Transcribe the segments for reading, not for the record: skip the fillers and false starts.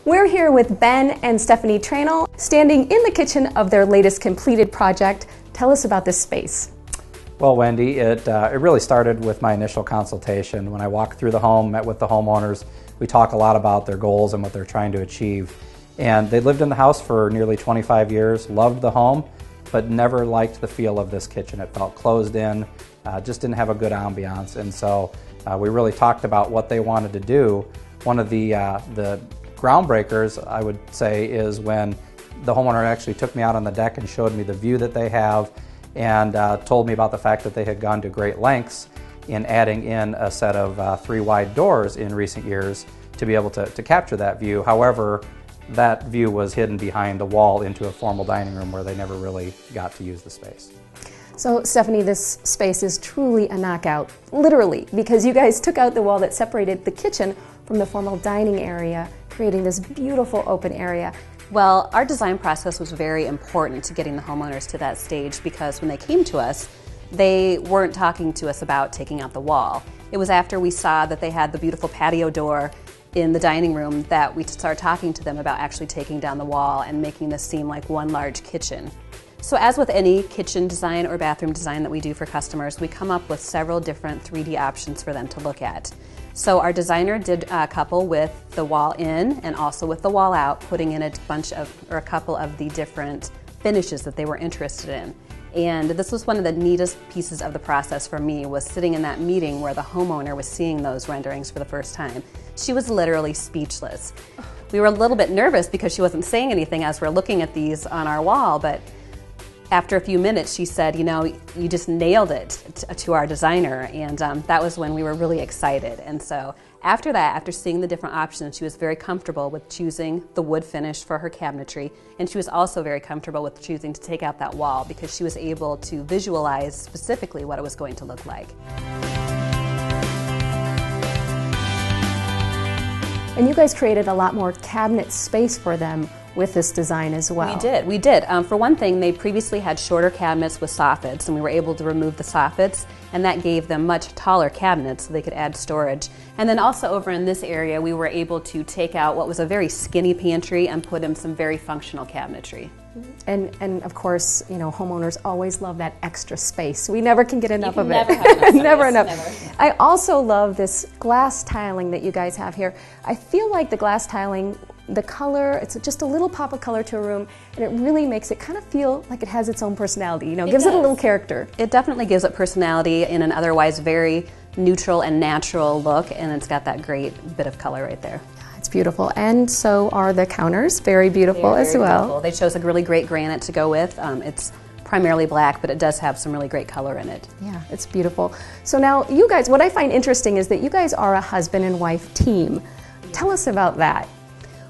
We're here with Ben and Stephanie Tranel, standing in the kitchen of their latest completed project. Tell us about this space. Well, Wendy, it really started with my initial consultation. When I walked through the home, met with the homeowners, we talk a lot about their goals and what they're trying to achieve. And they lived in the house for nearly 25 years, loved the home, but never liked the feel of this kitchen. It felt closed in, just didn't have a good ambiance. And so we really talked about what they wanted to do. One of the groundbreakers, I would say, is when the homeowner actually took me out on the deck and showed me the view that they have, and told me about the fact that they had gone to great lengths in adding in a set of 3 wide doors in recent years to be able to capture that view. However, that view was hidden behind a wall into a formal dining room where they never really got to use the space. So Stephanie, this space is truly a knockout, literally, because you guys took out the wall that separated the kitchen from the formal dining area, creating this beautiful open area. Well, our design process was very important to getting the homeowners to that stage, because when they came to us, they weren't talking to us about taking out the wall. It was after we saw that they had the beautiful patio door in the dining room that we started talking to them about actually taking down the wall and making this seem like one large kitchen. So as with any kitchen design or bathroom design that we do for customers, we come up with several different 3D options for them to look at. So our designer did a couple with the wall in and also with the wall out, putting in a couple of the different finishes that they were interested in. And this was one of the neatest pieces of the process for me, was sitting in that meeting where the homeowner was seeing those renderings for the first time. She was literally speechless. We were a little bit nervous because she wasn't saying anything as we're looking at these on our wall, but after a few minutes, she said, you know, you just nailed it to our designer, and that was when we were really excited. And so after that, after seeing the different options, she was very comfortable with choosing the wood finish for her cabinetry, and she was also very comfortable with choosing to take out that wall because she was able to visualize specifically what it was going to look like. And you guys created a lot more cabinet space for them with this design as well. We did. For one thing, they previously had shorter cabinets with soffits, and we were able to remove the soffits, and that gave them much taller cabinets so they could add storage. And then also over in this area, we were able to take out what was a very skinny pantry and put in some very functional cabinetry. And of course, you know, homeowners always love that extra space. We never can get enough of it. Never have enough. Never enough. I also love this glass tiling that you guys have here. I feel like the glass tiling, the color, it's just a little pop of color to a room, and it really makes it kind of feel like it has its own personality, you know, gives it a little character. It definitely gives it personality in an otherwise very neutral and natural look, and it's got that great bit of color right there. It's beautiful, and so are the counters, very beautiful as well. Beautiful. They chose a really great granite to go with. It's primarily black, but it does have some really great color in it. Yeah, it's beautiful. So now you guys, what I find interesting is that you guys are a husband and wife team. Tell us about that.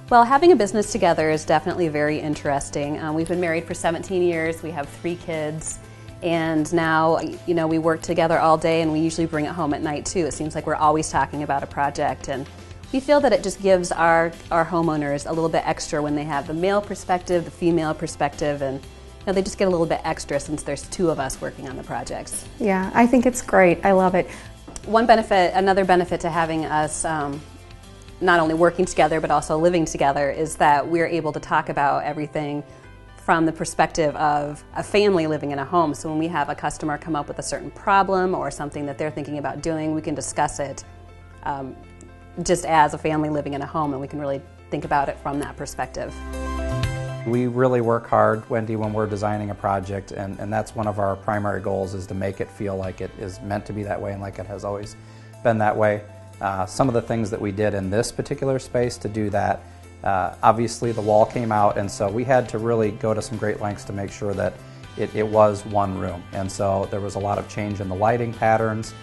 Well, having a business together is definitely very interesting. We've been married for 17 years, we have 3 kids, and now, you know, we work together all day, and we usually bring it home at night too. It seems like we're always talking about a project, and we feel that it just gives our homeowners a little bit extra when they have the male perspective, the female perspective, and you know, they just get a little bit extra since there's 2 of us working on the projects. Yeah, I think it's great. I love it. Another benefit to having us not only working together but also living together is that we're able to talk about everything from the perspective of a family living in a home. So when we have a customer come up with a certain problem or something that they're thinking about doing, we can discuss it just as a family living in a home, and we can really think about it from that perspective. We really work hard, Wendy, when we're designing a project, and that's one of our primary goals, is to make it feel like it is meant to be that way and like it has always been that way. Some of the things that we did in this particular space to do that, obviously the wall came out, and so we had to really go to some great lengths to make sure that it was one room. And so there was a lot of change in the lighting patterns.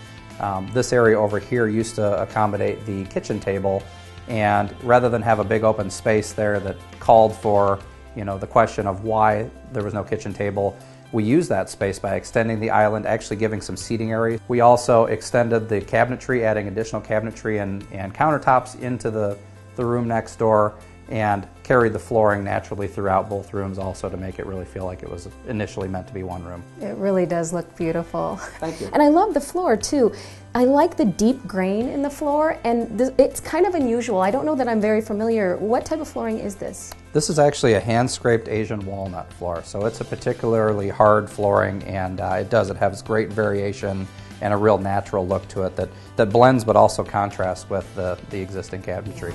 This area over here used to accommodate the kitchen table, and rather than have a big open space there that called for, you know, the question of why there was no kitchen table, we used that space by extending the island, actually giving some seating areas. We also extended the cabinetry, adding additional cabinetry and countertops into the room next door, and carried the flooring naturally throughout both rooms also to make it really feel like it was initially meant to be one room. It really does look beautiful. Thank you. And I love the floor too. I like the deep grain in the floor, and it's kind of unusual. I don't know that I'm very familiar. What type of flooring is this? This is actually a hand-scraped Asian walnut floor, so it's a particularly hard flooring, and it has great variation and a real natural look to it that blends but also contrasts with the existing cabinetry.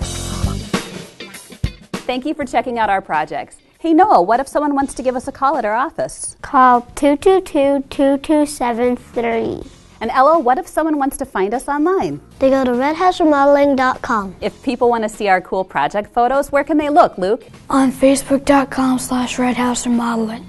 Thank you for checking out our projects. Hey Noah, what if someone wants to give us a call at our office? Call 222-2273. And Ella, what if someone wants to find us online? They go to redhouseremodeling.com. If people want to see our cool project photos, where can they look, Luke? On facebook.com/redhouseremodeling.